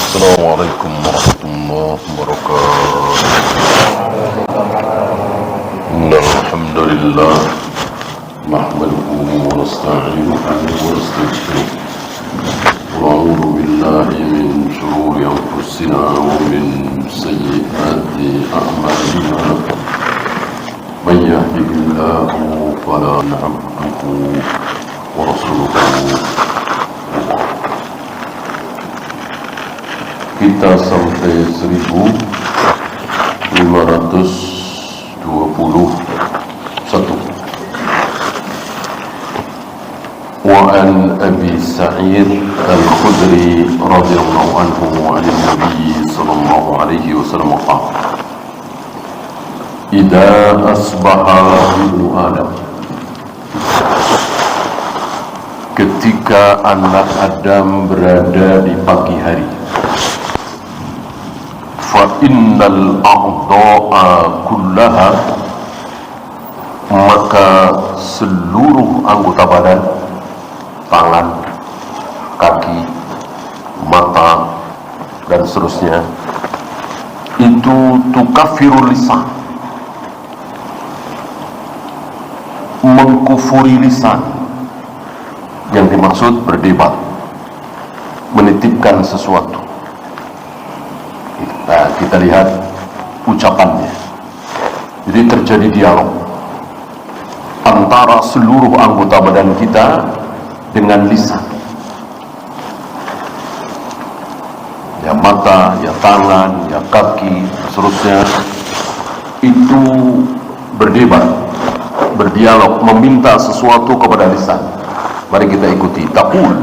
السلام عليكم ورحمة الله وبركاته. إن الحمد لله نحمده ونستعينه ونستغفره ونعوذ بالله من شرور أنفسنا ومن سيئات أعمالنا. من يهده الله فلا عبده ورسوله. Kita sampai 1521. Wa an Abi Sa'id Al-Khudri radhiyallahu anhu wa 'an Nabi sallallahu alaihi wasallam qala: Idza asbaha ibnu Adam, ketika anak Adam berada di pagi hari, fa innal a'dha'a kullaha, maka seluruh anggota badan, tangan, kaki, mata, dan seterusnya, itu tukafirul lisan, mengkufuri lisan. Yang dimaksud berdebat, menitipkan sesuatu. Nah, kita lihat ucapannya. Jadi terjadi dialog antara seluruh anggota badan kita dengan lisan. Ya mata, ya tangan, ya kaki, seterusnya, itu berdebat, berdialog, meminta sesuatu kepada lisan. Mari kita ikuti. Taqul,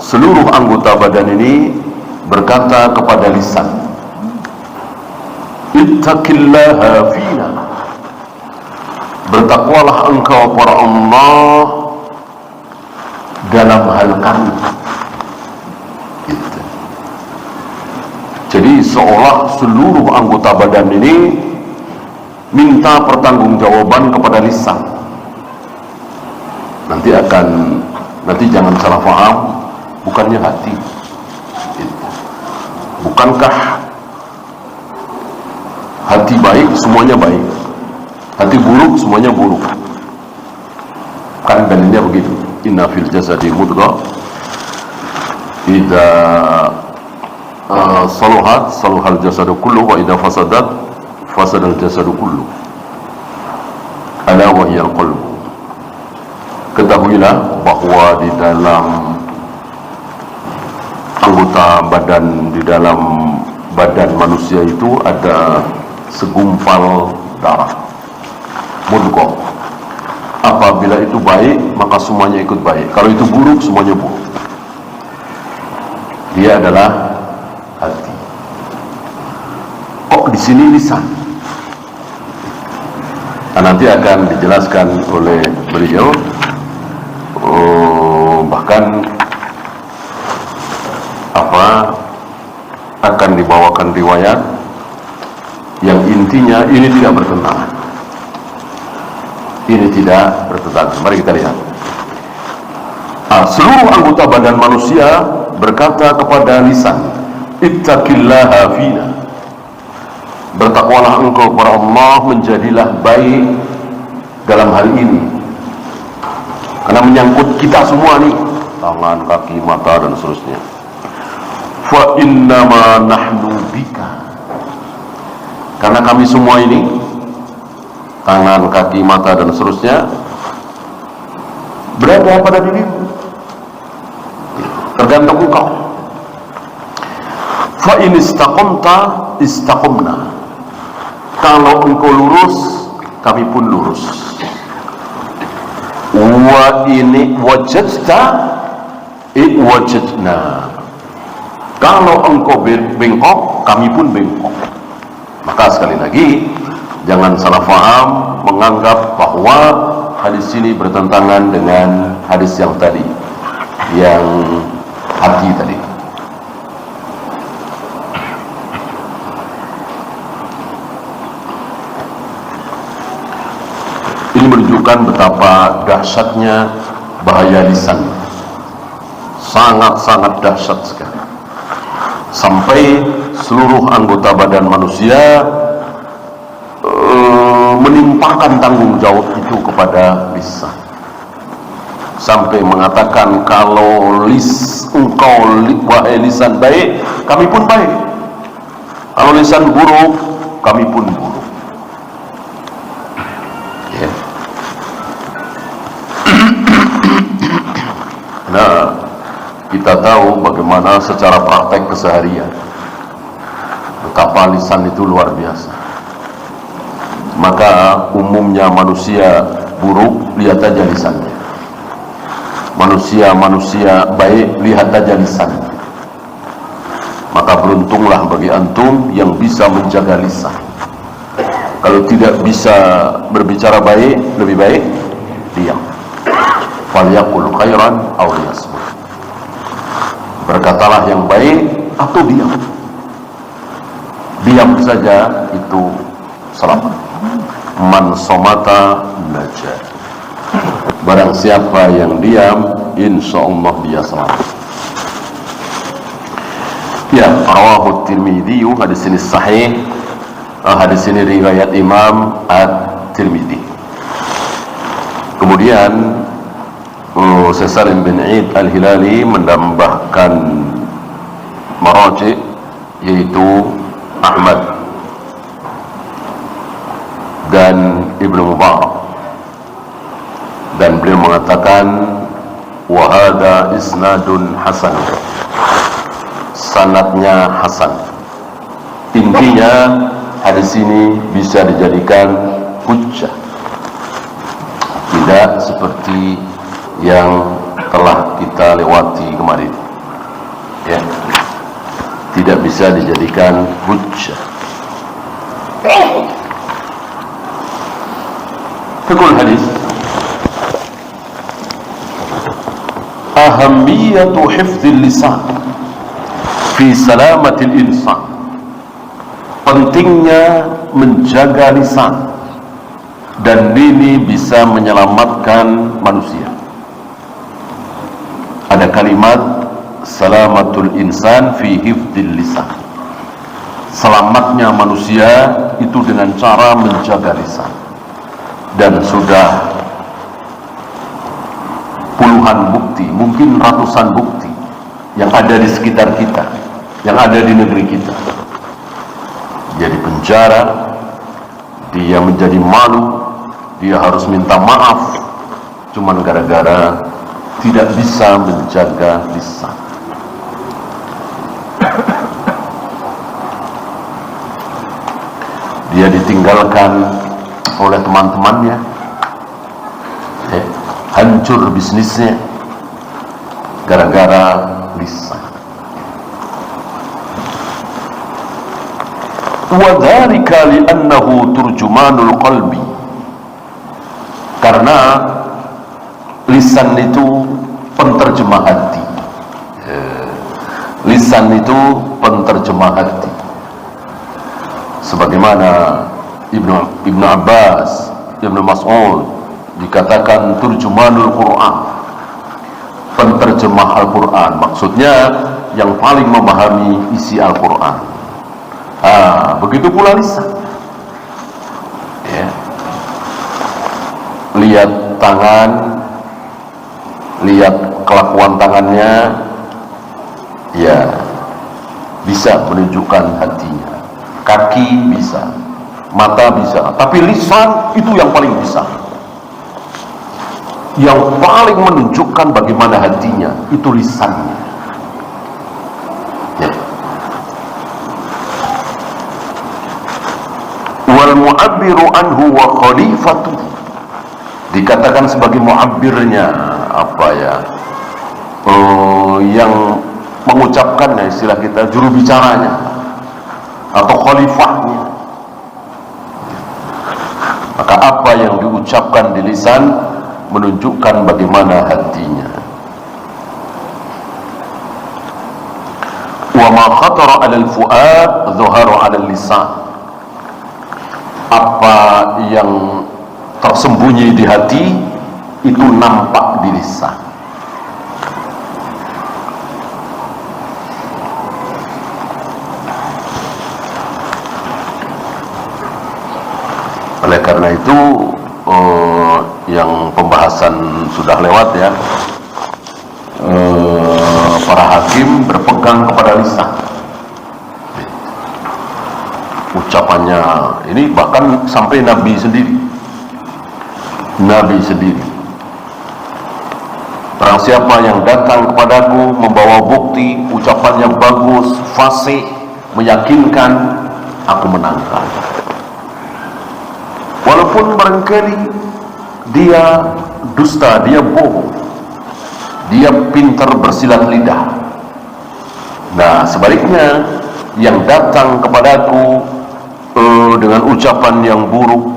seluruh anggota badan ini berkata kepada lisan, ittaqillaha fina, bertakwalah engkau kepada Allah dalam hal kami. Gitu. Jadi seolah seluruh anggota badan ini minta pertanggungjawaban kepada lisan. Nanti jangan salah paham, bukannya hati. Bukankah hati baik semuanya baik, hati buruk semuanya buruk? Kan dalilnya begitu. Inna fil jasadi mudghah idza saluhat saluhal jasadu kullu wa idza fasadat fasadal jasadu kullu ala wa hiya al-qalbu. Ketahuilah bahwa di dalam anggota badan, di dalam badan manusia itu ada segumpal darah, mudghah. Apabila itu baik, maka semuanya ikut baik. Kalau itu buruk, semuanya buruk. Dia adalah hati. Kok di sini lisan? Nah, nanti akan dijelaskan oleh beliau. Bahkan akan dibawakan riwayat yang intinya ini tidak bertentangan. Ini tidak bertentangan. Mari kita lihat. Seluruh anggota badan manusia berkata kepada lisan, ittaqillaha fina, bertakwalah engkau kepada Allah, menjadilah baik dalam hal ini. Karena menyangkut kita semua nih, tangan, kaki, mata, dan seterusnya. Fa innama nahnu bika, karena kami semua ini, tangan, kaki, mata, dan seterusnya, berada pada dirimu, tergantung engkau. Fa in istaqamta istaqamna, kalau engkau lurus, kami pun lurus. Wa ini wajadta wajadna, kalau engkau bengkok, kami pun bengkok. Maka sekali lagi, jangan salah faham menganggap bahwa hadis ini bertentangan dengan hadis yang tadi, yang hati tadi. Ini menunjukkan betapa dahsyatnya bahaya lisan. sangat-sangat dahsyat sekali, sampai seluruh anggota badan manusia menimpakan tanggung jawab itu kepada lisan, sampai mengatakan kalau wahai lisan baik, kami pun baik, kalau lisan buruk, kami pun buruk. Ya. Nah, kita tahu bagaimana secara praktek keseharian betapa lisan itu luar biasa. Maka umumnya manusia buruk, lihat aja lisannya. Manusia baik, lihat aja lisannya. Maka beruntunglah bagi antum yang bisa menjaga lisan. Kalau tidak bisa berbicara baik, lebih baik diam. Falyaqul khairan aw liyasmut. Berkatalah yang baik atau diam. Diam saja itu selamat. Man somata najah. Barang siapa yang diam, insyaallah dia selamat. Ya, rawahu Tirmidzi, hadis ini sahih. Hadis ini riwayat Imam At-Tirmidzi. Kemudian Syekh Salim bin Eid Al-Hilali menambahkan maraji, yaitu Ahmad dan Ibnu Mubarak, dan beliau mengatakan wa hadza isnadun hasan, sanadnya hasan. Intinya hadis ini bisa dijadikan hujjah, tidak seperti yang telah kita lewati kemarin, ya, tidak bisa dijadikan hujjah. Fikul hadis, ahamiyatu hifdzil lisan fi salamatil insan, pentingnya menjaga lisan, dan ini bisa menyelamatkan manusia. Ada kalimat salamatul insan fi hifdzil lisan, selamatnya manusia itu dengan cara menjaga lisan. Dan sudah puluhan bukti, mungkin ratusan bukti yang ada di sekitar kita, yang ada di negeri kita. Dia di penjara, dia menjadi malu, dia harus minta maaf, cuman gara-gara tidak bisa menjaga lisan. Dia ditinggalkan oleh teman-temannya, hancur bisnisnya gara-gara lisan. Wa dzalika li'annahu turjumanul qalbi, karena lisan itu penterjemah hati. Lisan itu penterjemah hati. Sebagaimana Ibnu Abbas, Ibnu Mas'ud dikatakan turjumanul Quran, penterjemah Al-Quran, maksudnya yang paling memahami isi Al-Quran. Begitu pula lisan, ya. Lihat tangan, lihat kelakuan tangannya, ya, bisa menunjukkan hatinya. Kaki bisa, mata bisa, tapi lisan itu yang paling bisa, yang paling menunjukkan bagaimana hatinya, itu lisannya, ya. Wal mu'abbiru anhu wa khalifatu, dikatakan sebagai mu'abbirnya, apa ya, yang mengucapkannya, istilah kita juru bicaranya atau khalifahnya. Maka apa yang diucapkan di lisan menunjukkan bagaimana hatinya. Wa ma khatara 'ala al-fu'ad dhahara 'ala al-lisan, apa yang tersembunyi di hati itu nampak di lisan. karena itu yang pembahasan sudah lewat ya, para hakim berpegang kepada lisan. Ucapannya ini bahkan sampai Nabi sendiri. Barang siapa yang datang kepadaku membawa bukti, ucapannya bagus, fasih, meyakinkan, aku menangkan. Walaupun barangkali dia dusta, dia bohong, dia pintar bersilat lidah. Nah, sebaliknya yang datang kepadaku dengan ucapan yang buruk,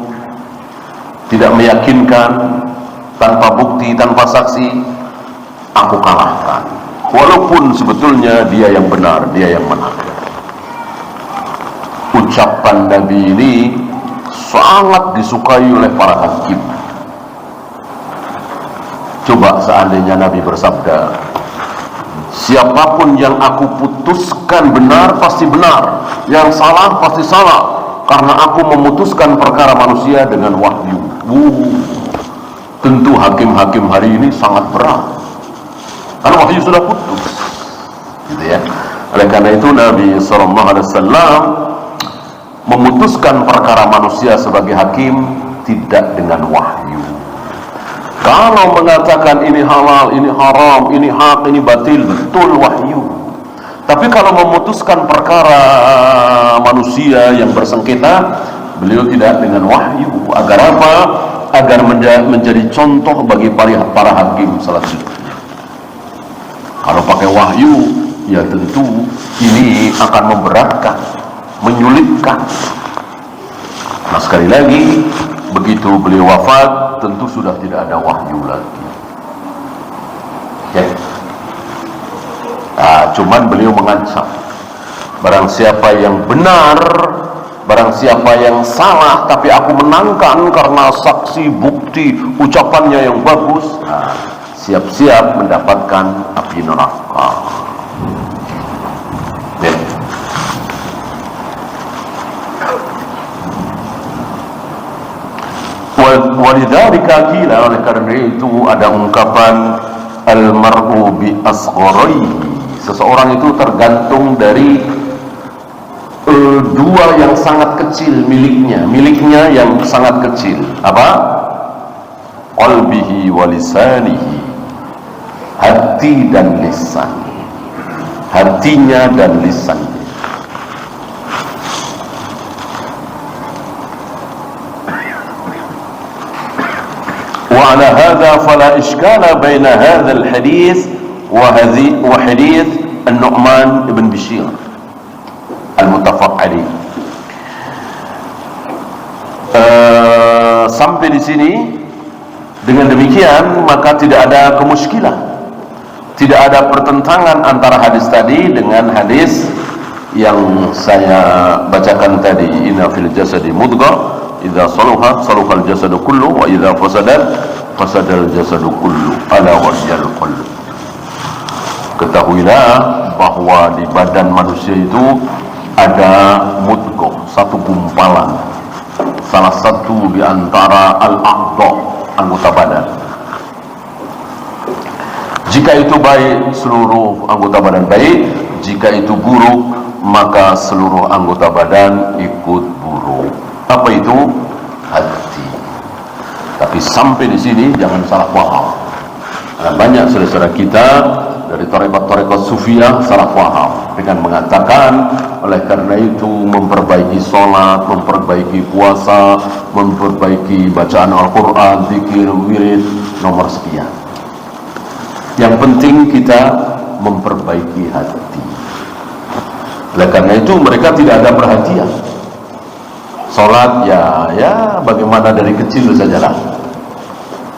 tidak meyakinkan, tanpa bukti, tanpa saksi, aku kalahkan. Walaupun sebetulnya dia yang benar, dia yang menang. Ucapan Nabi ini sangat disukai oleh para hakim. Coba seandainya Nabi bersabda, siapapun yang aku putuskan benar pasti benar, yang salah pasti salah, karena aku memutuskan perkara manusia dengan wahyu. Tentu hakim-hakim hari ini sangat berat, karena wahyu sudah putus, gitu ya. Oleh karena itu Nabi SAW memutuskan perkara manusia sebagai hakim tidak dengan wahyu. Kalau mengatakan ini halal, ini haram, ini hak, ini batil, betul wahyu. Tapi kalau memutuskan perkara manusia yang bersengketa, beliau tidak dengan wahyu. Agar apa? Agar menjadi contoh bagi para hakim selanjutnya. Kalau pakai wahyu, ya tentu ini akan memberatkan, menyulitkan. Nah, sekali lagi, begitu beliau wafat, tentu sudah tidak ada wahyu lagi. Ya. Nah, cuman beliau mengancam, barang siapa yang benar, barang siapa yang salah, tapi aku menangkan karena saksi, bukti, ucapannya yang bagus, nah, siap-siap mendapatkan api neraka. Ya. Walidzalika qila, oleh karena itu ada ungkapan al-mar'u bi asgharihi, seseorang itu tergantung dari dua yang sangat kecil miliknya yang sangat kecil. Apa? Qalbihi wa lisanihi, hati dan lisan, hatinya dan lisannya. وعلى هذا فلا إشكال بين هذا الحديث وحديث النعمان بن بشير المتفق عليه. Sampai di sini, dengan demikian maka tidak ada kemuskilan, tidak ada pertentangan antara hadis tadi dengan hadis yang saya bacakan tadi. Inna fil jasadi mudghah, idza saluhat saluhal jasadu kullu, wa idza fasadat fasadal jasadu kullu, ala wahyal qalb. Ketahuilah bahwa di badan manusia itu ada mudghah, satu gumpalan, salah satu di antara al-a'dha, anggota badan. Jika itu baik, seluruh anggota badan baik. Jika itu buruk, maka seluruh anggota badan ikut buruk. Apa itu? Hati. Tapi sampai di sini jangan salah paham. Karena banyak saudara-saudara kita dari tarekat-tarekat sufiyah salah paham dengan mengatakan, oleh karena itu memperbaiki sholat, memperbaiki puasa, memperbaiki bacaan Al-Quran, zikir, wirid, nomor sekian. Yang penting kita memperbaiki hati. Oleh karena itu mereka tidak ada perhatian. Sholat ya bagaimana dari kecil sajalah.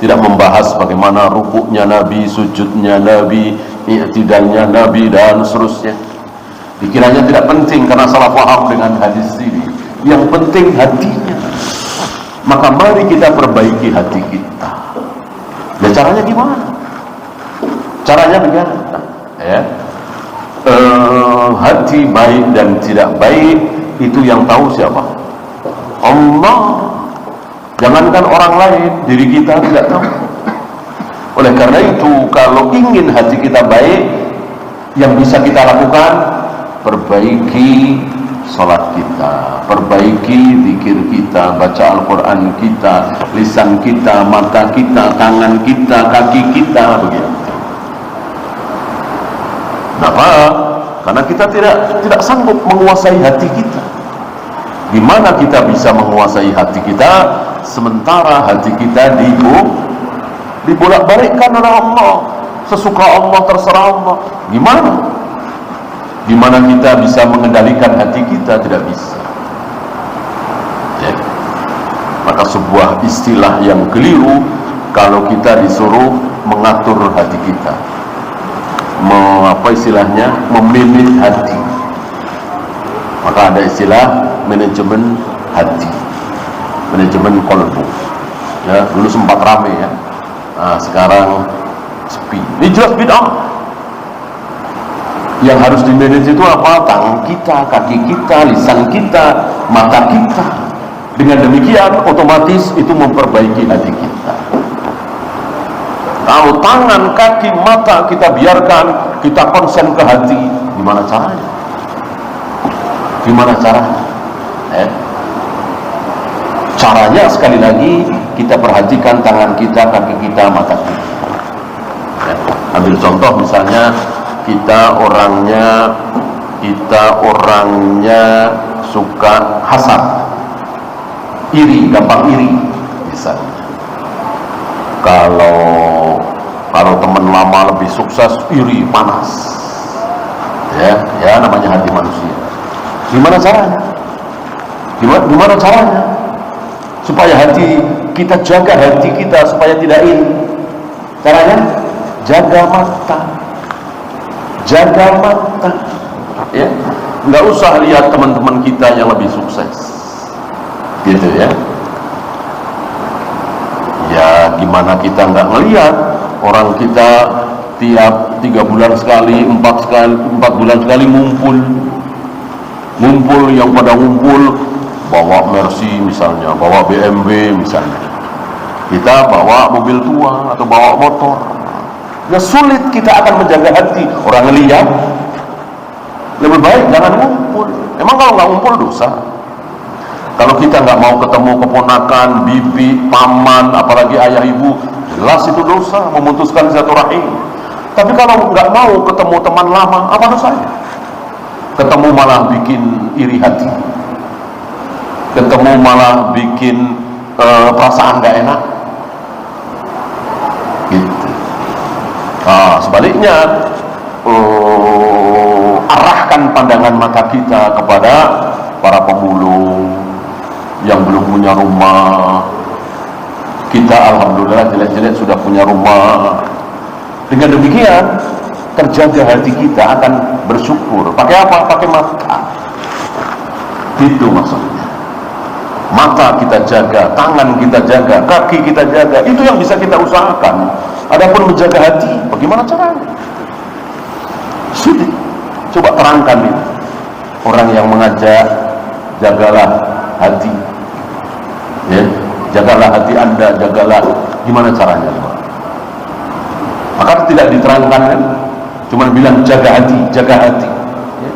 Tidak membahas bagaimana rukuknya Nabi, sujudnya Nabi, i'tidalnya Nabi, dan seterusnya. Dikiranya tidak penting karena salah paham dengan hadis ini. Yang penting hatinya. Maka mari kita perbaiki hati kita. Dan caranya gimana? Caranya begini, ya. Hati baik dan tidak baik itu yang tahu siapa? Allah. Jangankan orang lain, diri kita tidak tahu. Oleh karena itu, kalau ingin hati kita baik, yang bisa kita lakukan, perbaiki salat kita, perbaiki zikir kita, baca Al-Quran kita, lisan kita, mata kita, tangan kita, kaki kita, begitu. Kenapa? Karena kita tidak sanggup menguasai hati kita. Gimana kita bisa menguasai hati kita sementara hati kita dibolak-balikkan oleh Allah, sesuka Allah, terserah Allah? Gimana kita bisa mengendalikan hati kita? Tidak bisa. Ya. Maka sebuah istilah yang keliru kalau kita disuruh mengatur hati kita, memanage hati. Maka ada istilah manajemen hati, manajemen kolbu. Ya, dulu sempat rame ya. Nah, sekarang sepi. Ini jelas bid'ah. Yang harus dimanage itu apa? Tangan kita, kaki kita, lisan kita, mata kita. Dengan demikian otomatis itu memperbaiki hati kita. Kalau tangan, kaki, mata kita biarkan, kita konsen ke hati, gimana caranya? Gimana caranya? Caranya sekali lagi kita perhatikan tangan kita, kaki kita, mata kita. Ambil contoh misalnya kita orangnya suka hasad, iri, gampang iri misalnya. Kalau teman lama lebih sukses, iri, panas. Ya namanya hati manusia. Gimana caranya? Gimana caranya? Supaya hati kita, jaga hati kita supaya tidak iri. Caranya jaga mata. Jaga mata. Ya. Nggak usah lihat teman-teman kita yang lebih sukses. Gitu ya. Ya gimana kita nggak ngelihat orang kita tiap 3 bulan sekali, 4 bulan sekali ngumpul, yang pada ngumpul bawa Mercy misalnya, bawa BMW misalnya, kita bawa mobil tua atau bawa motor. Ya sulit kita akan menjaga hati. Orang ngelihat, lebih baik jangan ngumpul. Emang kalau nggak ngumpul dosa? Kalau kita nggak mau ketemu keponakan, bibi, paman, apalagi ayah ibu, jelas itu dosa, memutuskan silaturahim. Tapi kalau nggak mau ketemu teman lama, apa dosanya? Ketemu malah bikin iri hati, ketemu malah bikin perasaan nggak enak. Gitu. Nah, sebaliknya arahkan pandangan mata kita kepada para pemulung yang belum punya rumah. Kita alhamdulillah jelek-jelek sudah punya rumah. Dengan demikian terjaga hati kita akan bersyukur. Pakai apa? Pakai mata. Itu maksudnya. Mata kita jaga, tangan kita jaga, kaki kita jaga. Itu yang bisa kita usahakan. Adapun menjaga hati, bagaimana caranya? Sulit. Coba terangkan ini. Orang yang mengajak, jagalah hati. Ya, jagalah hati Anda, jagalah. Gimana caranya? Maka tidak diterangkan kan? Cuma bilang jaga hati, jaga hati. Ya.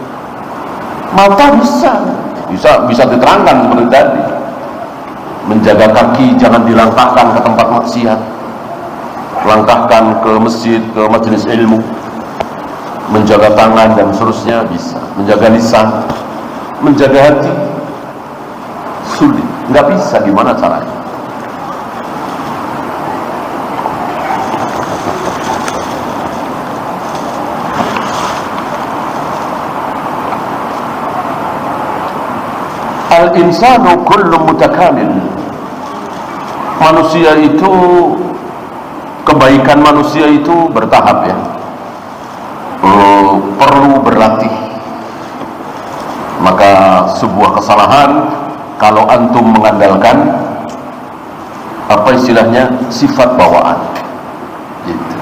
Mata bisa diterangkan seperti tadi. Menjaga kaki jangan dilangkahkan ke tempat maksiat. Langkahkan ke masjid, ke majelis ilmu. Menjaga tangan dan seterusnya bisa. Menjaga lisan, menjaga hati sulit, nggak bisa. Gimana caranya? Al-insanu kullu mutakamil. Manusia itu, kebaikan manusia itu bertahap ya. Perlu berlatih. Maka sebuah kesalahan kalau antum mengandalkan apa istilahnya sifat bawaan gitu.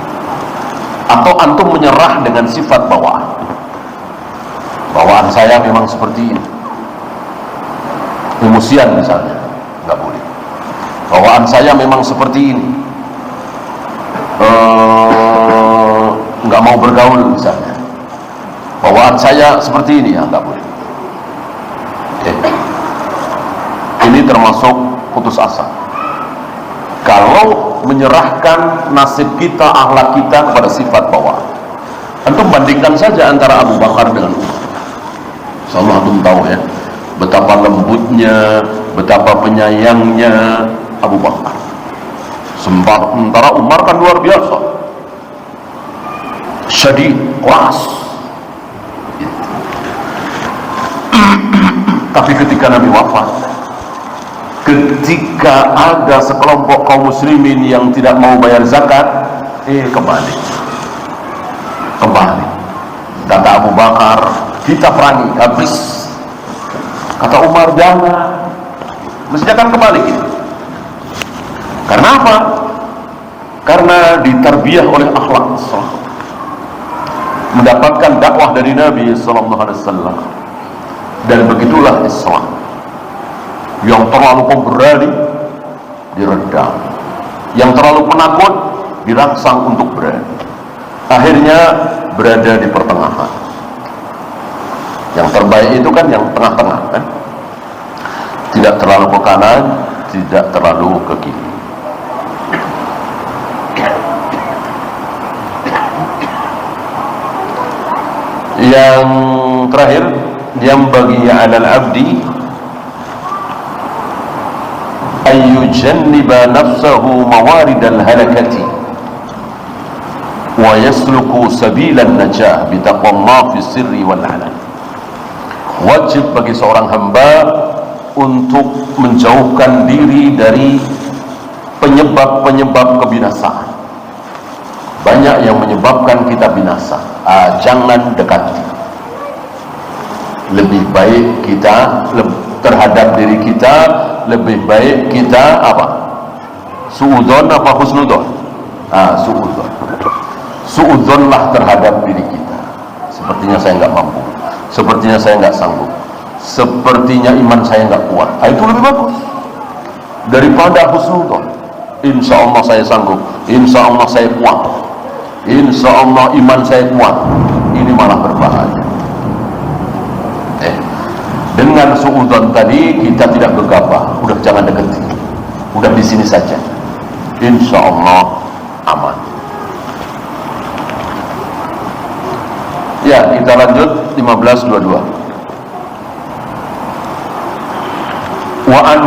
Atau antum menyerah dengan sifat bawaan saya memang seperti ini, emosian misalnya, nggak boleh. bawaan saya memang seperti ini, nggak mau bergaul misalnya, bawaan saya seperti ini, ya nggak boleh. Ini termasuk putus asa. Kalau menyerahkan nasib kita, akhlak kita kepada sifat bawaan. Antum bandingkan saja antara Abu Bakar dengan Umar. Insyaallah antum tahu ya, betapa lembutnya, betapa penyayangnya Abu Bakar. Sementara Umar kan luar biasa, syadid, keras. Tapi ketika Nabi wafat, ketika ada sekelompok kaum muslimin yang tidak mau bayar zakat, kembali. Kata Abu Bakar, kita perangi, habis. Kata Umar, jangan, mestinya kan kembali kita. Karena apa? Karena ditarbiyah oleh akhlak, mendapatkan dakwah dari Nabi sallallahu alaihi wasallam. Dan begitulah Islam. Yang terlalu pemberani diredam, yang terlalu penakut dirangsang untuk berani. Akhirnya berada di pertengahan. Yang terbaik itu kan yang tengah-tengah kan? Tidak terlalu ke kanan, tidak terlalu ke kiri. Yang terakhir, yang bagi alal abdi ayyujanniba nafsahu mawaridal halakati wa yasluku sabilan najah bitaqwallah fi sirri wal alan. Wajib bagi seorang hamba untuk menjauhkan diri dari penyebab-penyebab kebinasaan. Banyak yang menyebabkan kita binasa. Jangan dekati. Lebih baik kita terhadap diri kita, lebih baik kita apa? Suudzon apa husnudzon? Suudzon. Suudzonlah terhadap diri kita. Sepertinya saya nggak mampu, sepertinya saya nggak sanggup, sepertinya iman saya nggak kuat. Itu lebih bagus daripada husnudzon. Insya Allah saya sanggup, insya Allah saya kuat, insya Allah iman saya kuat. Ini malah berbahaya. Dengan suudzon tadi kita tidak gegabah, udah jangan dekati, udah di sini saja, insya Allah aman. Ya, kita lanjut 15:22. Wa an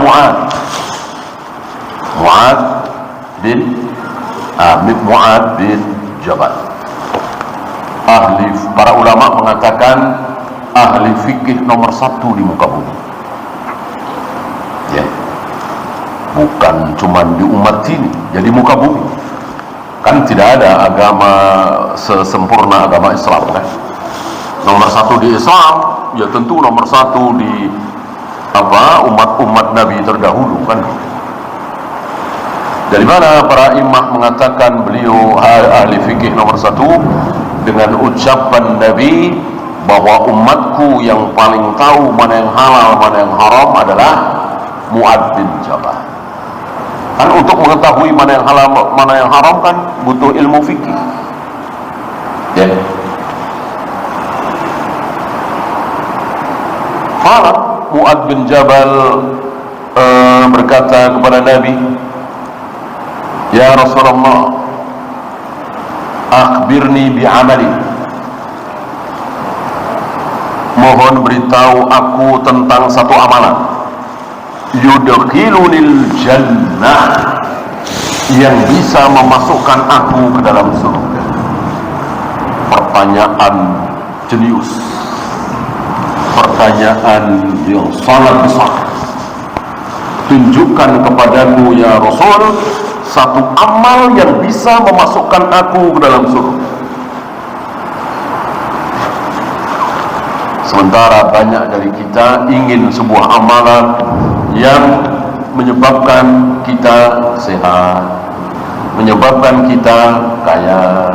Mu'ad bin Jabal. Para ulama mengatakan ahli fikih nomor 1 di muka bumi. Ya, bukan cuma di umat ini, jadi muka bumi. Kan tidak ada agama sesempurna agama Islam kan. Nomor 1 di Islam, ya tentu nomor 1 di umat-umat Nabi terdahulu kan. Dari mana para imam mengatakan beliau ahli fikih nomor 1? Dengan ucapan Nabi bahwa umatku yang paling tahu mana yang halal, mana yang haram adalah Mu'ad bin Jabal. Kan untuk mengetahui mana yang halal, mana yang haram kan butuh ilmu fikih. Ya. Qala Mu'ad bin Jabal berkata kepada Nabi, "Ya Rasulullah, akhbirni bi'amali." Mohon beritahu aku tentang satu amalan yudkhilunil jannah, yang bisa memasukkan aku ke dalam surga. Pertanyaan jenius, pertanyaan yang sangat besar. Tunjukkan kepadaku ya Rasul satu amal yang bisa memasukkan aku ke dalam surga. Sementara banyak dari kita ingin sebuah amalan yang menyebabkan kita sehat, menyebabkan kita kaya,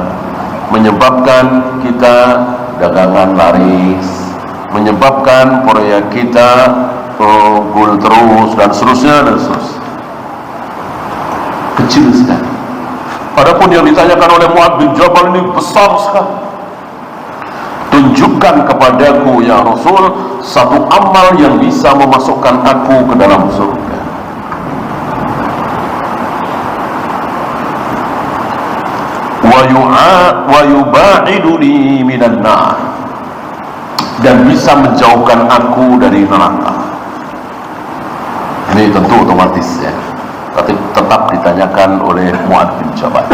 menyebabkan kita dagangan laris, menyebabkan proyek kita gol terus dan seterusnya dan seterusnya. kecil sekali. Adapun yang ditanyakan oleh Mu'adz bin Jabal ini besar sekali. Tunjukkan kepadaku ya Rasul satu amal yang bisa memasukkan aku ke dalam surga. Wa yuba'iduni minan nar, dan bisa menjauhkan aku dari neraka. Ini tentu otomatis ya, tapi tetap ditanyakan oleh Mu'adz bin Jabal.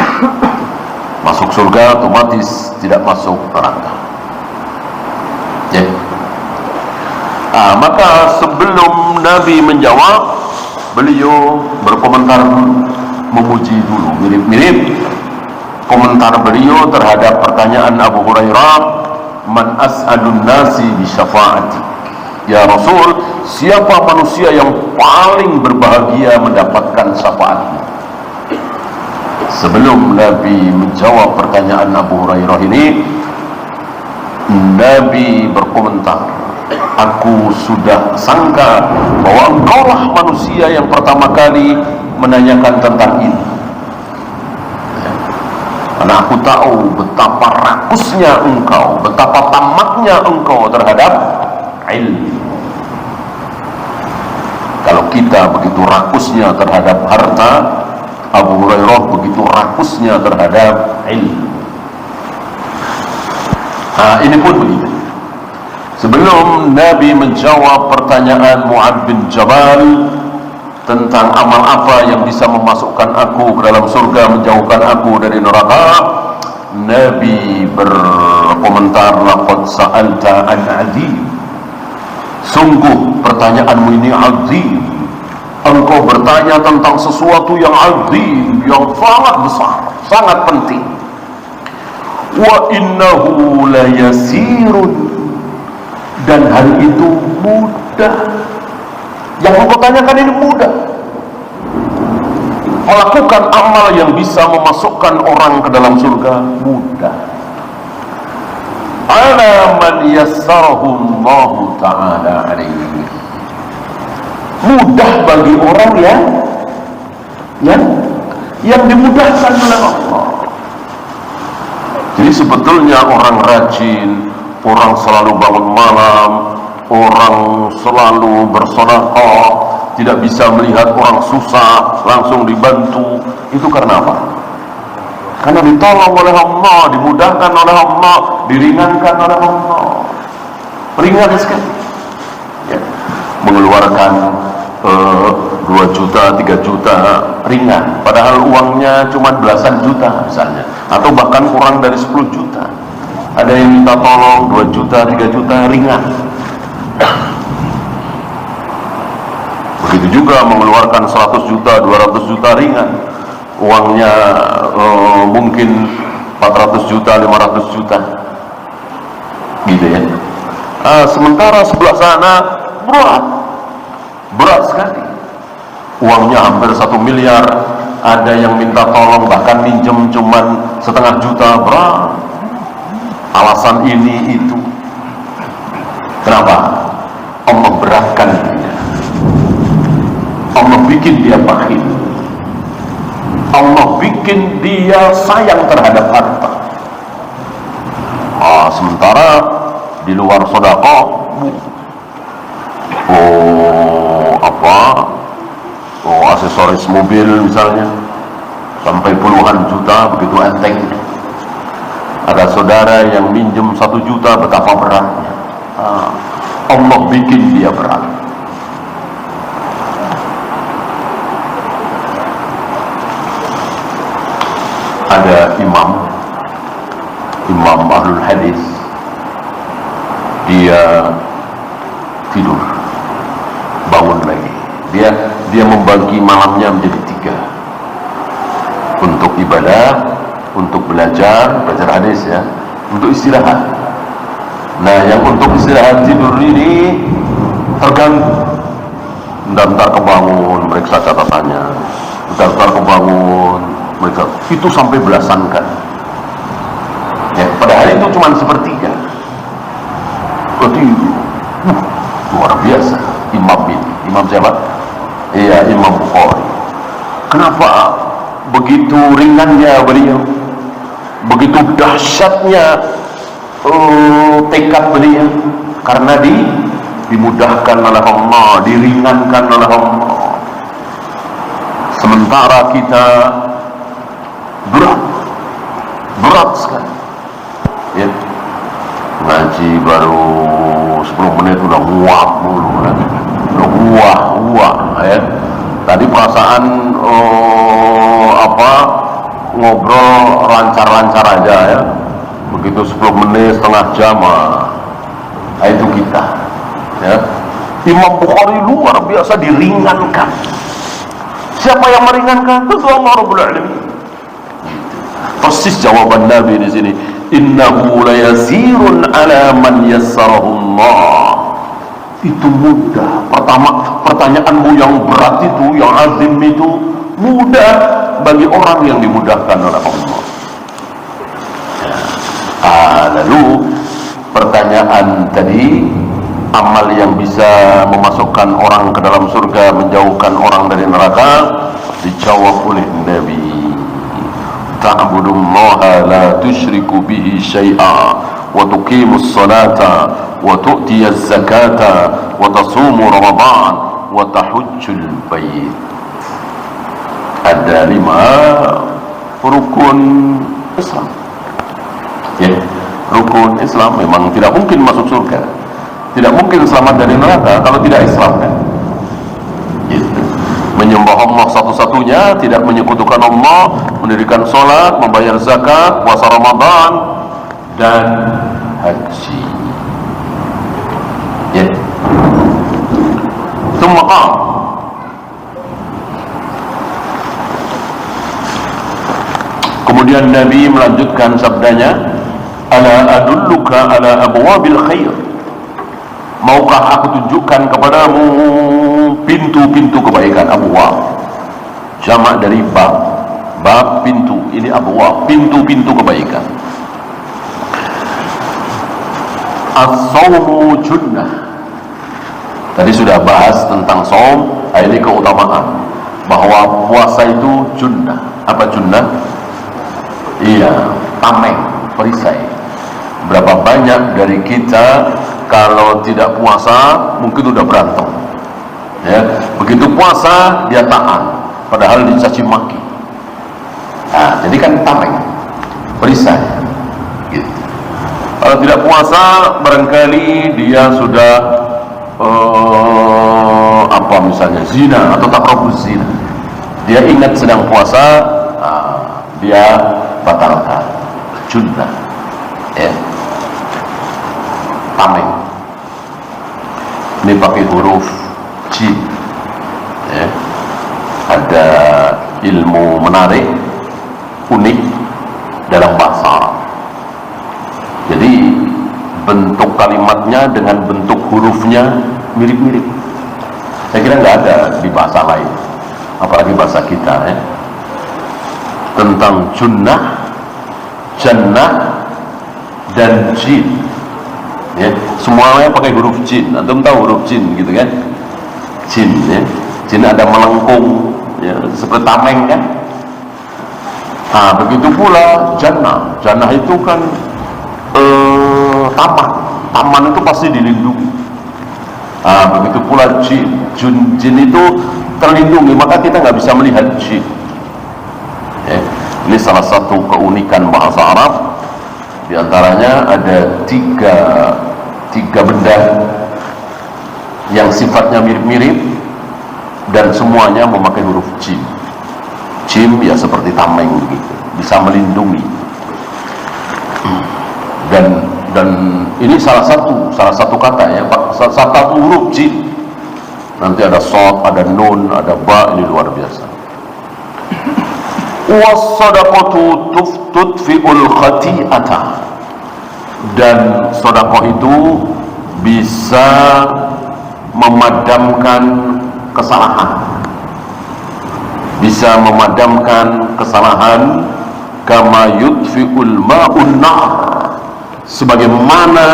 Masuk surga otomatis, tidak masuk neraka ya. Maka sebelum Nabi menjawab, beliau berkomentar, memuji dulu, mirip-mirip komentar beliau terhadap pertanyaan Abu Hurairah, man as'adun nasi bi syafa'ati, ya Rasul, siapa manusia yang paling berbahagia mendapatkan syafaatmu? Sebelum Nabi menjawab pertanyaan Abu Hurairah ini, Nabi berkomentar, aku sudah sangka bahwa engkaulah manusia yang pertama kali menanyakan tentang ini, karena aku tahu betapa rakusnya engkau, betapa tamaknya engkau terhadap ilmu. Kalau kita begitu rakusnya terhadap harta, Abu Hurairah begitu rakusnya terhadap ilmu. Ini pun begitu. Sebelum Nabi menjawab pertanyaan Mu'adz bin Jabal tentang amal apa yang bisa memasukkan aku ke dalam surga, menjauhkan aku dari neraka, Nabi berkomentar, laqad sa'alta an 'azim, sungguh pertanyaanmu ini azim. Engkau bertanya tentang sesuatu yang azim, yang sangat besar, sangat penting. Wa innahu la yasirun, dan hal itu mudah. Yang engkau tanyakan ini mudah. Melakukan amal yang bisa memasukkan orang ke dalam surga mudah. Ala man yassarahu Allah Ta'ala alaihi, mudah bagi orang yang dimudahkan oleh Allah. Jadi sebetulnya orang rajin, orang selalu bangun malam, orang selalu bersedekah, tidak bisa melihat orang susah langsung dibantu, itu karena apa? Karena ditolong oleh Allah, dimudahkan oleh Allah, diringankan oleh Allah. Ringan sekali ya. Mengeluarkan 2 juta, 3 juta ringan, padahal uangnya cuma belasan juta misalnya, atau bahkan kurang dari 10 juta. Ada yang minta tolong 2 juta, 3 juta ringan. Begitu juga mengeluarkan 100 juta, 200 juta ringan. Uangnya mungkin 400 juta, 500 juta gitu ya. Sementara sebelah sana berat sekali, uangnya hampir 1 miliar. Ada yang minta tolong bahkan minjem cuman setengah juta, berat. Alasan ini itu. Kenapa? Allah beratkan dia, Allah bikin dia bakhil, Allah bikin dia sayang terhadap harta. Sementara di luar sedekah, aksesoris mobil misalnya sampai puluhan juta, begitu enteng. Ada saudara yang minjem 1 juta, betapa beratnya. Allah bikin dia berat. Ada imam ahlul hadis, dia tidur, bangun lagi. Dia membagi malamnya menjadi 3, untuk ibadah, untuk belajar hadis ya, untuk istirahat. Nah, yang untuk istirahat tidur ini terganggu, ntar kebangun meriksa catatannya, ntar kebangun mereka, itu sampai belasan kan ya, pada hari itu cuma sepertiga. Berarti luar biasa imam ini. Imam siapa? Iya, Imam Bukhari. Kenapa begitu ringannya beliau, begitu dahsyatnya tekad beliau, karena dimudahkan oleh Allah, diringankan oleh Allah. Sementara kita berat sekali, ya. Ngaji baru 10 menit udah nguap mulu, udah nguap, ya. Tadi perasaan ngobrol lancar-lancar aja, ya. Begitu 10 menit, setengah jam, itu kita, ya. Imam Bukhari luar biasa diringankan. Siapa yang meringankan? Tentu Allah Rabbul Alamin. Persis jawaban Nabi di sini. Innahu layasirun ala man yassarahu Allah. Itu mudah. Pertanyaanmu yang berat itu, yang azim itu mudah bagi orang yang dimudahkan oleh Allah. Lalu pertanyaan tadi, amal yang bisa memasukkan orang ke dalam surga, menjauhkan orang dari neraka, dijawab oleh Nabi. Ta'budullaha la tusyriku bihi syai'a wa tuqimus salata wa tu'tiyaz zakata wa tasumu ramadan wa tahujjul bait. Ada 5 rukun Islam, ya. Rukun Islam memang tidak mungkin masuk surga, tidak mungkin selamat dari neraka kalau tidak Islam, kan? Gitu. Menyembah Allah satu-satunya, tidak menyekutukan Allah, mendirikan sholat, membayar zakat, puasa Ramadan, dan haji. Ya. Itu maqam. Kemudian Nabi melanjutkan sabdanya, ala adulluka ala abwabil khair. Maukah aku tunjukkan kepadamu pintu-pintu kebaikan? Abwab, jamak dari bab pintu, ini abwab, pintu-pintu kebaikan. As-sawmu junnah. Tadi sudah bahas tentang saum, ini keutamaan bahwa puasa itu junnah. Apa junnah? Iya, tameng, perisai. Berapa banyak dari kita kalau tidak puasa mungkin udah berantem, ya. Begitu puasa dia tahan, padahal dicaci maki. Nah, jadi kan tameng, perisai, gitu. Kalau tidak puasa barangkali dia sudah misalnya zina atau takrobus zina. Dia ingat sedang puasa, dia batalkan. Junnah, ya. Tameng. Ini pakai huruf jim, ya. Ada ilmu menarik, unik dalam bahasa Arab. Jadi bentuk kalimatnya dengan bentuk hurufnya mirip-mirip. Saya kira nggak ada di bahasa lain, apalagi bahasa kita, ya. Tentang junnah, jannah, dan jin, ya. Semuanya pakai huruf jin. Antum tahu huruf jin, gitu kan? Jin, ya. Jin ada melengkung, ya, seperti tameng, kan? Nah, begitu pula jannah. Jannah itu kan taman. Taman itu pasti dilindungi. Nah, begitu pula jin. Jin itu terlindungi, maka kita nggak bisa melihat jin, ya. Ini salah satu keunikan bahasa Arab. Di antaranya ada tiga benda yang sifatnya mirip-mirip dan semuanya memakai huruf jim. Jim ya seperti tameng begitu, bisa melindungi. Dan ini salah satu kata, ya, salah satu huruf jim. Nanti ada shad, ada nun, ada ba, ini luar biasa. Was-sadaqatu tudfi'ul khati'ata. Dan sedekah itu bisa memadamkan kesalahan. Bisa memadamkan kesalahan, kama yudfi'ul ma'un nar. Sebagaimana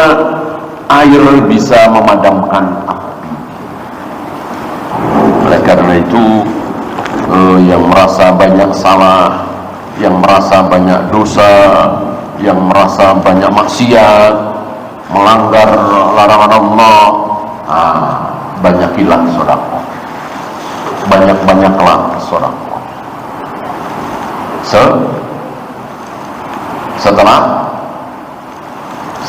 air bisa memadamkan api. Oleh karena itu yang merasa banyak salah, yang merasa banyak dosa, yang merasa banyak maksiat, melanggar larangan Allah, banyakilah sedekah, banyak-banyaklah sedekah.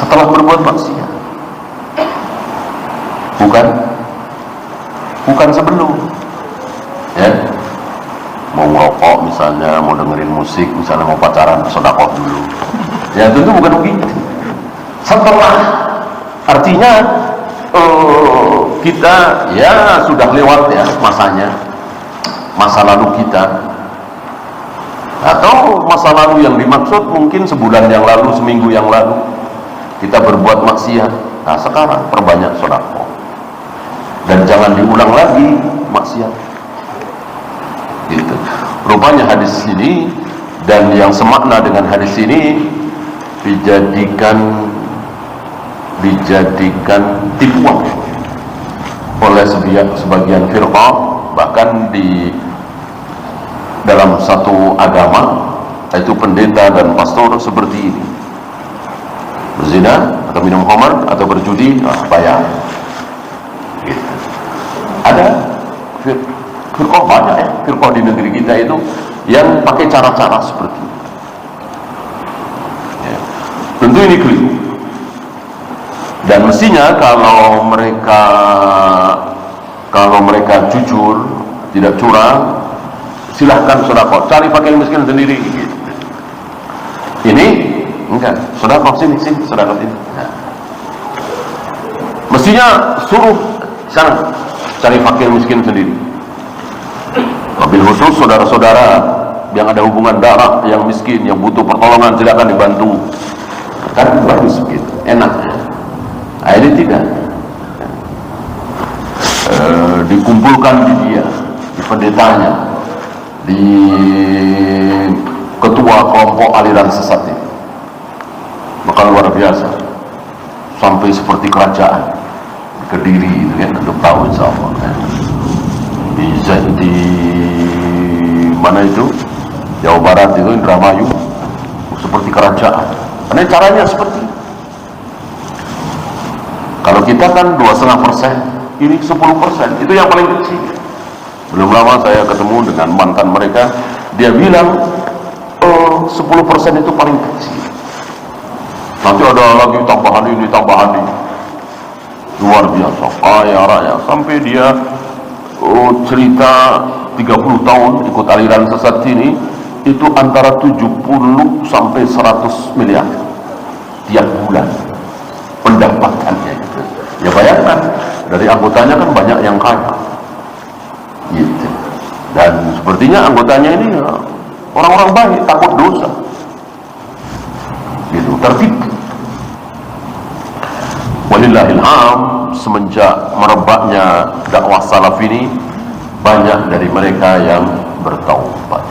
Setelah berbuat maksiat, bukan sebelum, ya. Mau ngerokok misalnya, mau dengerin musik misalnya, mau pacaran, sedekah dulu, ya tentu bukan begitu. Setelah, artinya kita ya sudah lewat ya masanya, masa lalu kita, atau masa lalu yang dimaksud mungkin sebulan yang lalu, seminggu yang lalu kita berbuat maksiat. Nah sekarang perbanyak sedekah dan jangan diulang lagi maksiat. Gitu. Rupanya hadis ini dan yang semakna dengan hadis ini dijadikan tipuan oleh sebagian firqah, bahkan di dalam satu agama, yaitu pendeta dan pastor seperti ini. Berzina atau minum khamar atau berjudi, bayar. Gitu. Ada firqah banyak ya, firqah di negeri kita itu yang pakai cara-cara seperti ini. Ya. Tentu ini keliru. Dan mestinya kalau mereka jujur, tidak curang, silahkan sedekah, cari fakir miskin sendiri. Gitu. Ini enggak, sedekah sini, sedekah sini. Nah. Mestinya suruh sana cari fakir miskin sendiri. Wabil khusus saudara-saudara yang ada hubungan darah, yang miskin, yang butuh pertolongan, silakan dibantu. Kan bagus begitu, enak. Nah, ini tidak. Dikumpulkan di dia, di pendetanya, di ketua kelompok aliran sesat ini, maka luar biasa, sampai seperti kerajaan Kediri itu kan, untuk tahu insya Allah kan. Di mana itu, Jawa Barat itu, Indramayu, seperti kerajaan. Karena caranya seperti itu. Kalau kita kan 2,5%, ini 10%, itu yang paling kecil. Belum lama saya ketemu dengan mantan mereka, dia bilang 10% itu paling kecil. Nanti ada lagi tambahan ini, tambahan ini. Luar biasa, kaya raya. Sampai dia cerita 30 tahun ikut aliran sesat ini, itu antara 70 sampai 100 miliar tiap bulan pendapatannya. Ya bayangkan, dari anggotanya kan banyak yang kaya. Gitu. Dan sepertinya anggotanya ini ya, orang-orang baik, takut dosa. Gitu, tertipu. Walillahilham, semenjak merebaknya dakwah salaf ini, banyak dari mereka yang bertaubat.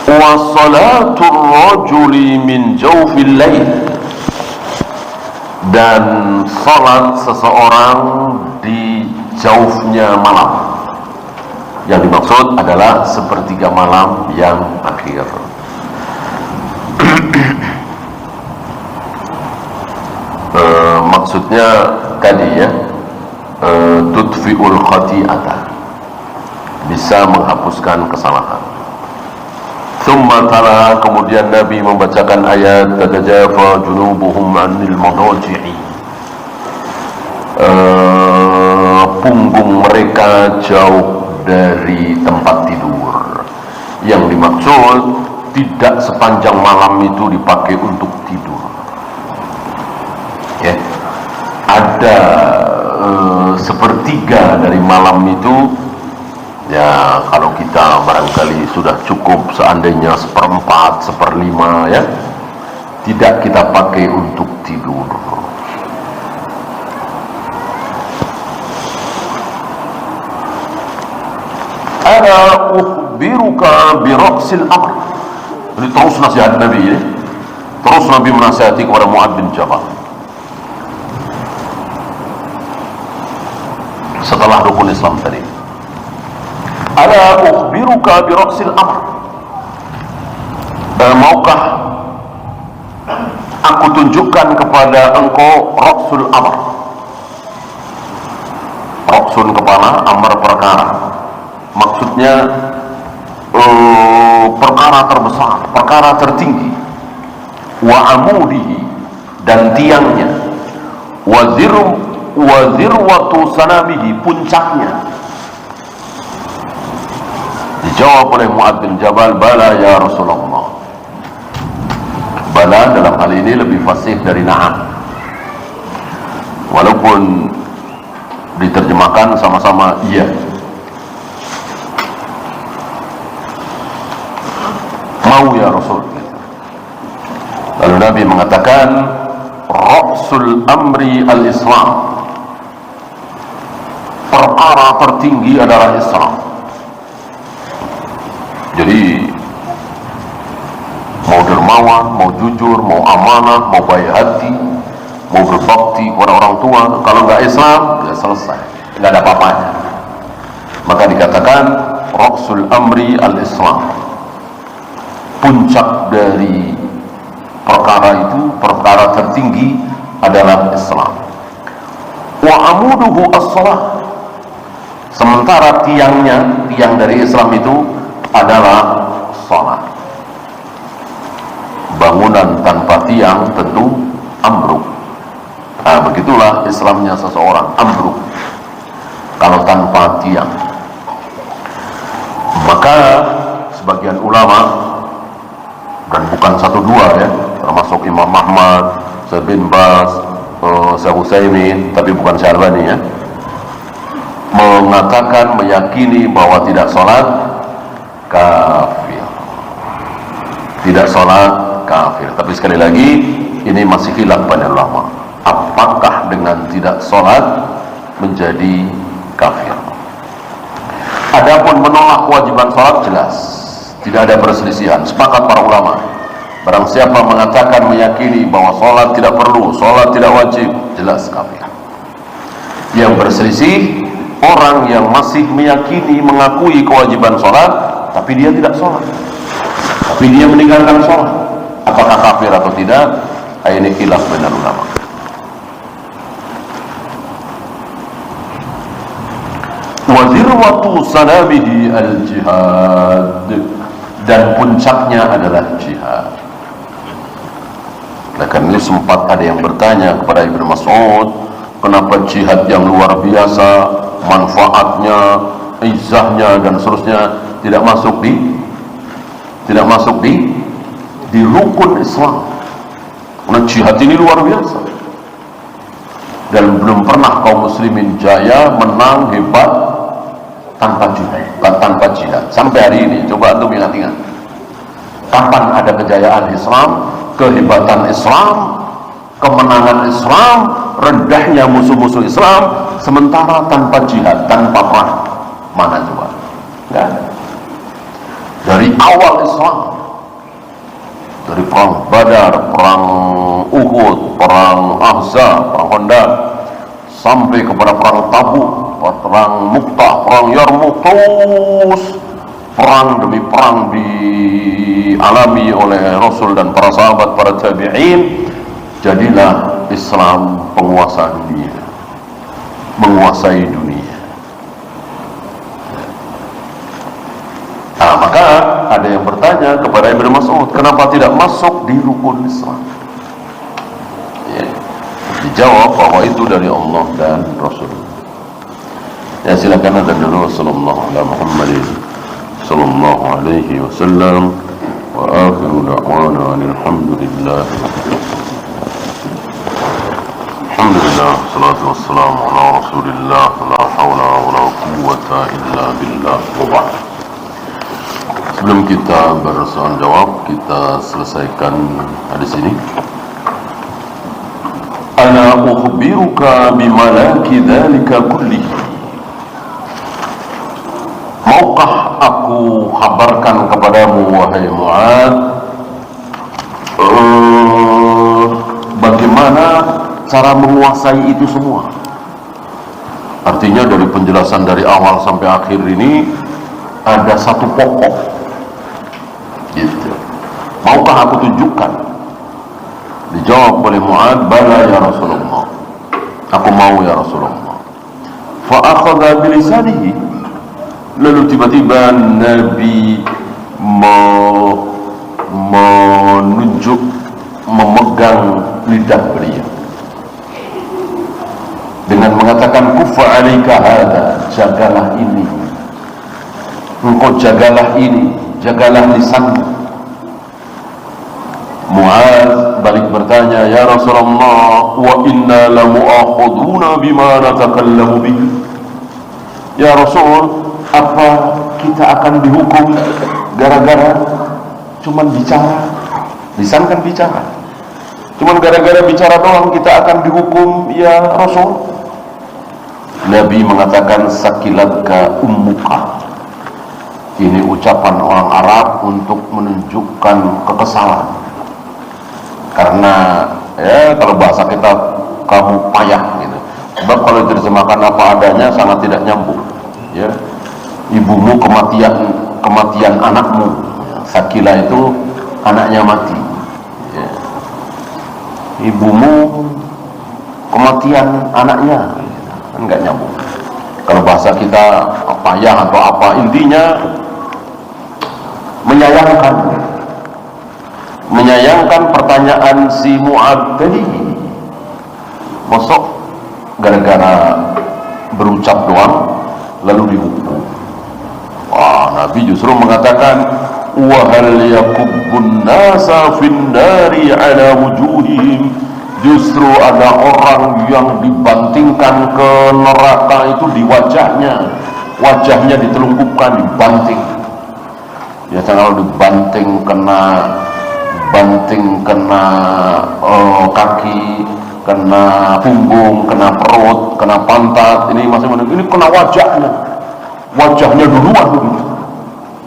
Wa salatul rajuli min jawfil lail, dan salat seseorang di jaufnya malam. Yang dimaksud adalah sepertiga malam yang akhir. Maksudnya tadi ya, tudfi'ul khati'ata, bisa menghapuskan kesalahan. Thumma tala, kemudian Nabi membacakan ayat tatajafa junubuhum 'anil madaji'i, punggung mereka jauh dari tempat tidur. Yang dimaksud tidak sepanjang malam itu dipakai untuk tidur. Ya, ada sepertiga dari malam itu. Ya, kalau kita barangkali sudah cukup, seandainya 1/4, 1/5 ya, tidak kita pakai untuk tidur. Ana ukhbiruka bi ra'sil amr. Ini terus nasihat Nabi ini. Terus Nabi menasihati kepada Mu'adz bin Jabal setelah rukun Islam tadi. Ala ukhbiruka bi ra'sil amr, maukah aku tunjukkan kepada engkau ra'sul amr. Ra'sun kepala, amr perkara. Maksudnya perkara terbesar, perkara tertinggi. Wa amudihi, dan tiangnya. Wa zirwatu sanamihi, puncaknya. Dijawab oleh Mu'adz bin Jabal, bala ya Rasulullah. Bala dalam hal ini lebih fasih dari na'am, walaupun diterjemahkan sama-sama iya. Mau ya Rasul. Lalu Nabi mengatakan, Ra'sul amri al-Islam, perkara tertinggi adalah Islam. Jadi mau dermawan, mau jujur, mau amanah, mau baik hati, mau berbakti kepada orang tua, kalau nggak Islam, ya selesai, nggak ada apa-apanya. Maka dikatakan Ra'sul amri al-Islam, puncak dari perkara itu, perkara tertinggi adalah Islam. Wa amuduhu as-salah, sementara tiangnya, tiang dari Islam itu adalah salat. Bangunan tanpa tiang tentu ambruk. Nah, begitulah Islamnya seseorang, ambruk kalau tanpa tiang. Maka sebagian ulama, dan bukan satu dua ya, termasuk Imam Ahmad, Syekh bin Baz, Syekh Utsaimin, tapi bukan Syekh Albani ya, mengatakan, meyakini bahwa tidak sholat kafir. Tidak sholat kafir. Tapi sekali lagi, ini masih khilaf pada ulama. Apakah dengan tidak sholat menjadi kafir? Adapun menolak kewajiban sholat jelas, tidak ada perselisihan, sepakat para ulama. Barang siapa mengatakan, meyakini bahwa sholat tidak perlu, sholat tidak wajib, jelas kafir. Yang berselisih orang yang masih meyakini, mengakui kewajiban sholat, tapi dia tidak sholat, tapi dia meninggalkan sholat, apakah kafir atau tidak? Ini khilaf benar ulama. Wa zirwatu sanamihi al-jihad, dan puncaknya adalah jihad. Karena ini sempat ada yang bertanya kepada Ibnu Mas'ud, kenapa jihad yang luar biasa, manfaatnya, izzahnya dan seterusnya tidak masuk di rukun Islam? Karena jihad ini luar biasa, dan belum pernah kaum muslimin jaya, menang, hebat tanpa jihad. Sampai hari ini, coba antum ingat-ingat, kapan ada kejayaan Islam, kehebatan Islam, kemenangan Islam, rendahnya musuh-musuh Islam, sementara tanpa jihad, tanpa perang? Mana coba? Enggak ada. Dari awal Islam, dari perang Badar, perang Uhud, perang Ahzab, perang Khandaq, sampai kepada perang Tabuk, perang Mu'tah, perang Yarmuk, terus perang demi perang dialami oleh Rasul dan para sahabat, para tabi'in. Jadilah Islam penguasa dunia, menguasai dunia. Nah, maka ada yang bertanya kepada Ibnu Mas'ud, kenapa tidak masuk di rukun Islam? Ya, dijawab bahwa itu dari Allah dan Rasul. Ya, silakan ada dulu. Sallallahu alaihi Muhammadin sallallahu alaihi wasallam, wa akhiru da'wana alhamdulillah. Alhamdulillah, salatu wassalamu ala Rasulillah, la hawla wa la quwwata illa billah, wa ba'd. Sebelum kita bersoal jawab, kita selesaikan hadis ini. Ana ukhbiruka bimalaki dzalika kullihi, maukah aku kabarkan kepadamu wahai Mu'adz cara menguasai itu semua. Artinya dari penjelasan dari awal sampai akhir ini ada satu pokok gitu. Maukah aku tunjukkan? Dijawab oleh Mu'ad, bala ya Rasulullah, aku mau ya Rasulullah. Fa'akhadha bilisanihi, lalu tiba-tiba Nabi menunjuk, memegang lidah beliau dengan mengatakan, kufa alaika hada, jagalah ini, engkau jagalah ini, jagalah lisanmu. Mu'adz balik bertanya, ya Rasulullah, wa inna lamu'akhuduna bima natakallamu bihi. Ya Rasul, apa kita akan dihukum gara-gara cuman bicara? Lisan kan bicara, cuman gara-gara bicara doang kita akan dihukum ya Rasul? Nabi mengatakan, sakilatka ummuka. Ini ucapan orang Arab untuk menunjukkan kekesalan. Karena ya kalau bahasa kita, kamu payah gitu. Sebab kalau diterjemahkan apa adanya sangat tidak nyambung. Ya, ibumu kematian anakmu. Sakila itu anaknya mati. Ya. Ibumu kematian anaknya, kan nggak nyambung. Kalau bahasa kita payah atau apa, intinya menyayangkan pertanyaan si Mu'adz tadi. Masuk gara-gara berucap doang lalu dihukum. Wah, Nabi justru mengatakan, wa hal yakubbun nasa fin nari ala wujuhihim. Justru ada orang yang dibantingkan ke neraka itu di wajahnya ditelungkupkan, dibanting. Ya, kalau dibanting kena kaki, kena punggung, kena perut, kena pantat, ini masing-masing, ini kena wajahnya duluan begitu,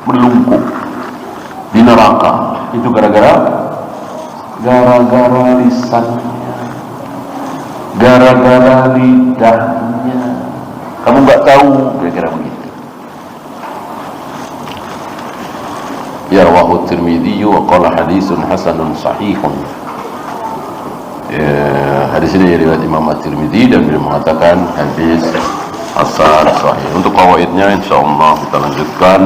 melungkup di neraka. Itu gara-gara lisannya, gara-gara lidahnya. Kamu nggak tahu, kira-kira begitu. Ya, rawahu Tirmidzi wa qala hadisun hasanun sahihun. Ya, hadis ini riwayat Imam At-Tirmidzi dan beliau mengatakan hadis hasan sahih. Untuk qawaidnya insyaallah kita lanjutkan